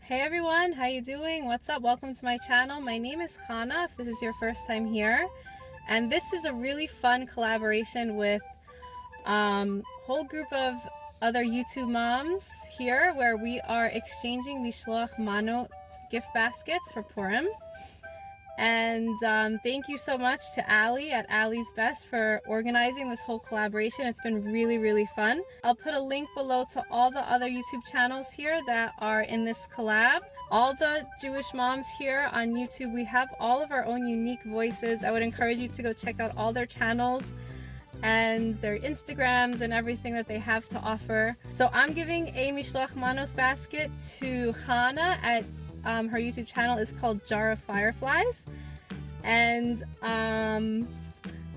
Hey everyone, how you doing? What's up? Welcome to my channel. My name is Chana, if this is your first time here. And this is a really fun collaboration with a whole group of other YouTube moms here where we are exchanging Mishloach Manos gift baskets for Purim. And thank you so much to Ali at Ali's Best for organizing this whole collaboration. It's been really fun. I'll put a link below to all the other YouTube channels here that are in this collab. All the Jewish moms here on YouTube, we have all of our own unique voices. I would encourage you to go check out all their channels and their Instagrams and everything that they have to offer. So I'm giving a Mishloach Manos basket to Chana at her YouTube channel is called Jar of Fireflies. And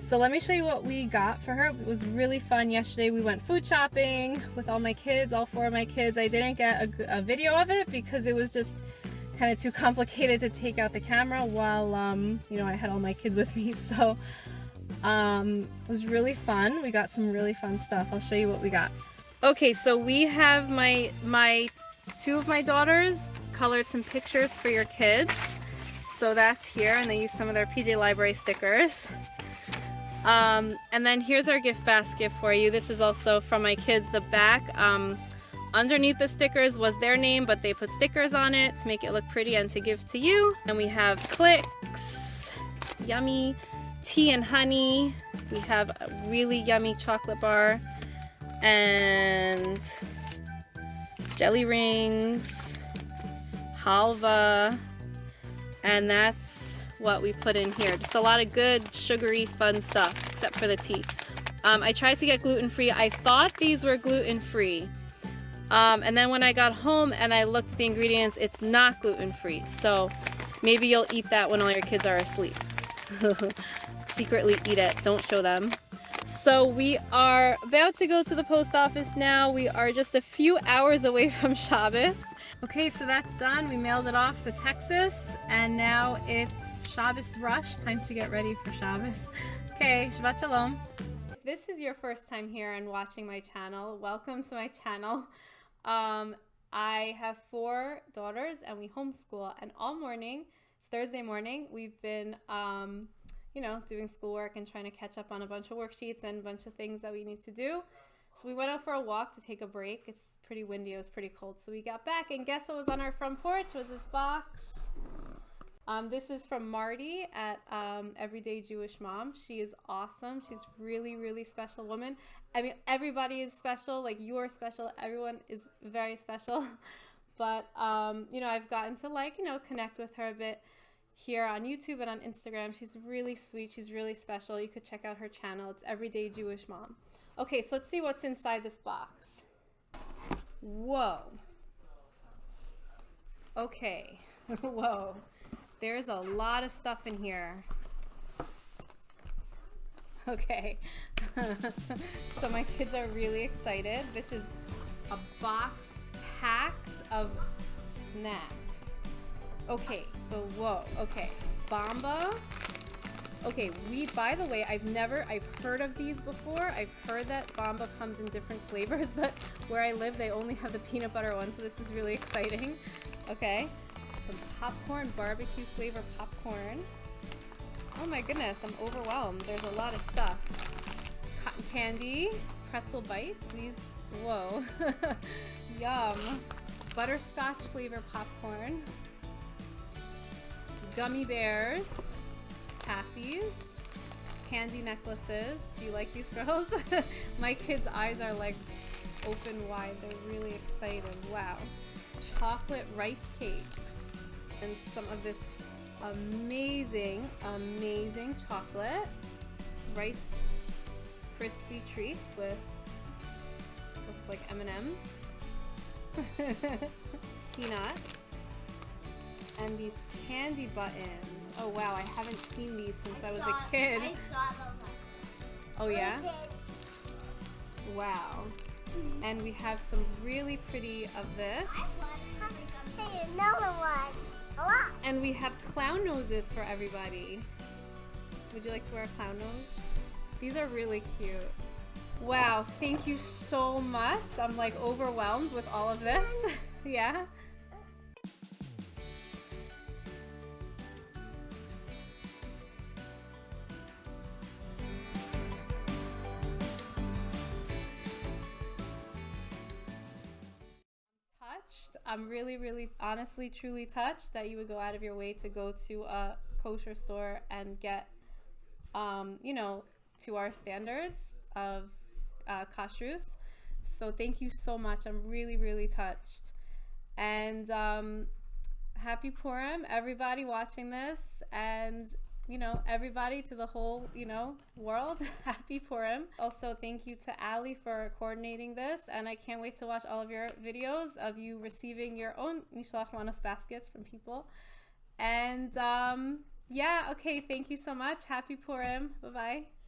so let me show you what we got for her. It was really fun. Yesterday we went food shopping with all my kids, all 4 of my kids. I didn't get a video of it because it was just kind of too complicated to take out the camera while you know, I had all my kids with me. So it was really fun. We got some really fun stuff. I'll show you what we got. Okay, so we have my 2 of my daughters colored some pictures for your kids. So that's here, and they used some of their PJ Library stickers. And then here's our gift basket for you. This is also from my kids. The back, underneath the stickers was their name, but they put stickers on it to make it look pretty and to give to you. And we have clicks, yummy tea and honey. We have a really yummy chocolate bar and jelly rings, halva, and that's what we put in here. Just a lot of good sugary fun stuff except for the tea. I tried to get gluten-free. I thought these were gluten-free, and then when I got home and I looked at the ingredients, it's not gluten-free. So maybe you'll eat that when all your kids are asleep. Secretly eat it, don't show them. So we are about to go to the post office now. We are just a few hours away from Shabbos. Okay, so that's done. We mailed it off to Texas, and now it's Shabbos rush. Time to get ready for Shabbos. Okay, Shabbat Shalom. If this is your first time here and watching my channel, welcome to my channel. I have 4 daughters, and we homeschool, and all morning, it's Thursday morning, we've been you know, doing schoolwork and trying to catch up on a bunch of worksheets and a bunch of things that we need to do. So we went out for a walk to take a break. It's pretty windy, it was pretty cold. So we got back, and guess what was on our front porch was this box. This is from Marty at Everyday Jewish Mom. She is awesome. She's really special woman. I mean, everybody is special, like you are special. Everyone is very special. But, you know, I've gotten to, like, you know, connect with her a bit here on YouTube and on Instagram. She's really sweet. She's really special. You could check out her channel. It's Everyday Jewish Mom. Okay, so let's see what's inside this box. Whoa. Okay. Whoa. There's a lot of stuff in here. Okay. So my kids are really excited. This is a box packed of snacks. Okay, so whoa, okay, Bamba. Okay, by the way, I've heard of these before. I've heard that Bamba comes in different flavors, but where I live, they only have the peanut butter one, so this is really exciting. Okay, some popcorn, barbecue flavor popcorn. Oh my goodness, I'm overwhelmed. There's a lot of stuff. Cotton candy, pretzel bites, these, whoa, yum. Butterscotch flavor popcorn. Gummy bears, taffies, candy necklaces. Do you like these girls? My kids' eyes are like open wide. They're really excited. Wow. Chocolate rice cakes and some of this amazing chocolate rice crispy treats with looks like M&Ms. Peanuts. And these candy buttons. Oh wow, I haven't seen these since I was a kid. I saw them. Oh yeah? Wow. And we have some really pretty of this. Another one. And we have clown noses for everybody. Would you like to wear a clown nose? These are really cute. Wow, thank you so much. I'm like overwhelmed with all of this. Yeah? I'm really, really, honestly, truly touched that you would go out of your way to go to a kosher store and get, you know, to our standards of kashrus. So thank you so much. I'm really, really touched. And happy Purim, everybody watching this, and you know, everybody to the whole, you know, world. Happy Purim. Also, thank you to Ali for coordinating this, and I can't wait to watch all of your videos of you receiving your own Mishloach Manos baskets from people. And yeah, okay, thank you so much. Happy Purim. Bye-bye.